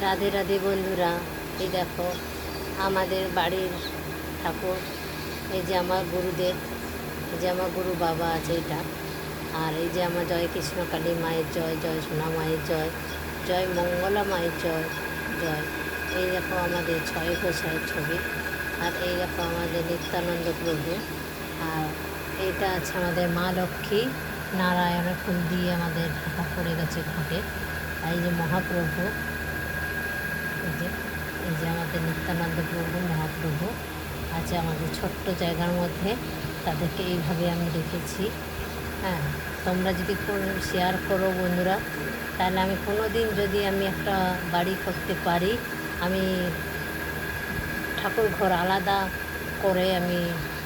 রাধে রাধে বন্ধুরা। এই দেখো আমাদের বাড়ির ঠাকুর, এই যে আমার গুরুদেব, এই যে আমার গুরু বাবা আছে এটা, আর এই যে আমার জয় কৃষ্ণকালী মায়ের জয়, জয় সোনা মায়ের জয়, জয় মঙ্গলা মায়ের জয় জয়। এই দেখো আমাদের ছয় গোসাইয়ের ছবি, আর এই দেখো আমাদের নিত্যানন্দ প্রভু, আর এইটা আছে আমাদের মা লক্ষ্মী, নারায়ণের ফুল দিয়ে আমাদের ঢাকা পড়ে গেছে ঘটে। আর এই যে মহাপ্রভু, এই যে আমাদের নিত্যানন্দ প্রভু মহাপ্রভু আছে আমাদের ছোট্ট জায়গার মধ্যে। তাদেরকে এইভাবে আমি রেখেছি। হ্যাঁ, তোমরা যদি শেয়ার করো বন্ধুরা, তাহলে আমি কোনো দিন যদি আমি একটা বাড়ি করতে পারি, আমি ঠাকুর ঘর আলাদা করে আমি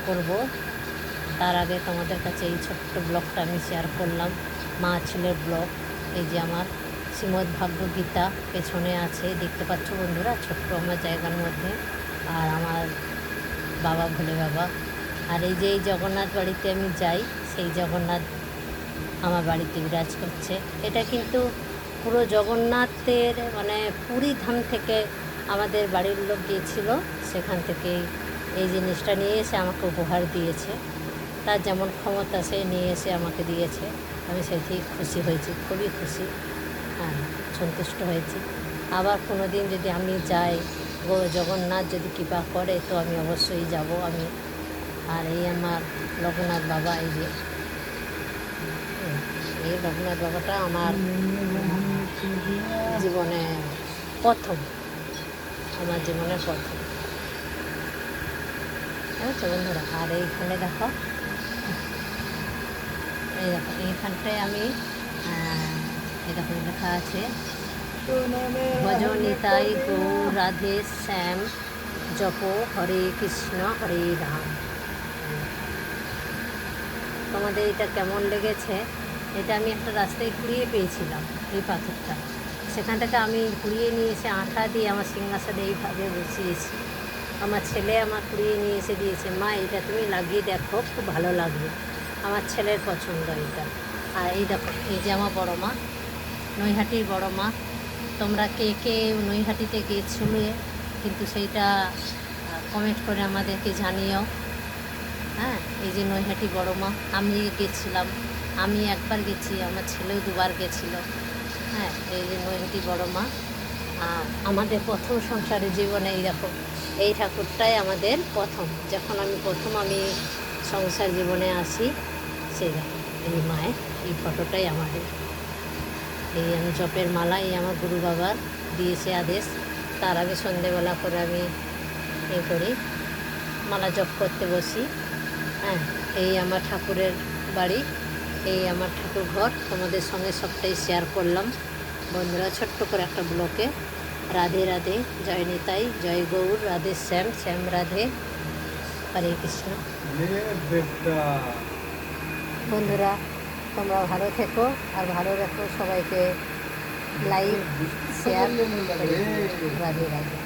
করব। তার আগে তোমাদের কাছে এই ছোট্ট ব্লগটা আমি শেয়ার করলাম, মা ছেলের ব্লগ। এই যে আমার শ্রীমদ্ ভাগবত গীতা পেছনে আছে, দেখতে পাচ্ছ বন্ধুরা, ছোট্ট আমার জায়গার মধ্যে। আর আমার বাবা ভোলে বাবা, আর এই যে এই জগন্নাথ বাড়িতে আমি যাই, সেই জগন্নাথ আমার বাড়িতে বিরাজ করছে। এটা কিন্তু পুরো জগন্নাথের মানে পুরী ধাম থেকে আমাদের বাড়ির লোক গিয়েছিল, সেখান থেকে এই জিনিসটা নিয়ে এসে আমাকে উপহার দিয়েছে। তার যেমন ক্ষমতা সে নিয়ে এসে আমাকে দিয়েছে, আমি সেটি খুশি হয়েছি, খুবই খুশি। হ্যাঁ, সন্তুষ্ট হয়েছি। আবার কোনো দিন যদি আমি যাই, জগন্নাথ যদি কৃপা করে, তো আমি অবশ্যই যাব আমি। আর এই আমার লোকনাথ বাবা, এই যে এই লোকনাথ বাবাটা আমার জীবনে প্রথম, আমার জীবনের প্রথম, বুঝছো বন্ধুরা। আর এইখানে দেখো, এই দেখো এইখানটায় আমি এই দেখো লেখা আছে ভজনিতাই গৌর রাধে শ্যাম জপ হরে কৃষ্ণ হরে রাম। তোমাদের এটা কেমন লেগেছে? এটা আমি একটা রাস্তায় কুড়িয়ে পেয়েছিলাম, এই পাথরটা। সেখান থেকে আমি কুড়িয়ে নিয়ে এসে আঠা দিয়ে আমার সিংহাসনে এইভাবে বসিয়েছি। আমার ছেলে আমার কুড়িয়ে নিয়ে এসে দিয়েছে, মা এটা তুমি লাগিয়ে দেখো, খুব ভালো লাগবে। আমার ছেলের পছন্দ এটা। আর এই দেখো, এই যে আমার বড়ো মা, নৈহাটির বড়ো মা। তোমরা কে কে নৈহাটিতে গিয়েছিলে কিন্তু সেইটা কমেন্ট করে আমাদেরকে জানিও। হ্যাঁ, এই যে নৈহাটি বড়ো মা, আমি গেছিলাম, আমি একবার গেছি, আমার ছেলেও দুবার গেছিলো। হ্যাঁ, এই যে নৈহাটি বড়ো মা। আমাদের প্রথম সংসারের জীবনে এই দেখো, এই ঠাকুরটাই আমাদের প্রথম, যখন আমি সংসার জীবনে আসি, সেই দেখো এই মায়ের এই ফটোটাই আমাদের। এই আমি জপের মালা, এই আমার গুরু বাবার দিয়েছে আদেশ। তার আগে সন্ধেবেলা করে আমি এই করি, মালা জপ করতে বসি। হ্যাঁ, এই আমার ঠাকুরের বাড়ি, এই আমার ঠাকুর ঘর। তোমাদের সঙ্গে সবটাই শেয়ার করলাম বন্ধুরা, ছোট্ট করে একটা ব্লকে। রাধে রাধে, জয় নিতাই, জয় গৌর, রাধে শ্যাম, শ্যাম রাধে, হরে কৃষ্ণ। বন্ধুরা, তোমরা ভালো থেকো আর ভালো রেখো সবাইকে, লাইক শেয়ার, রাধে রাধে।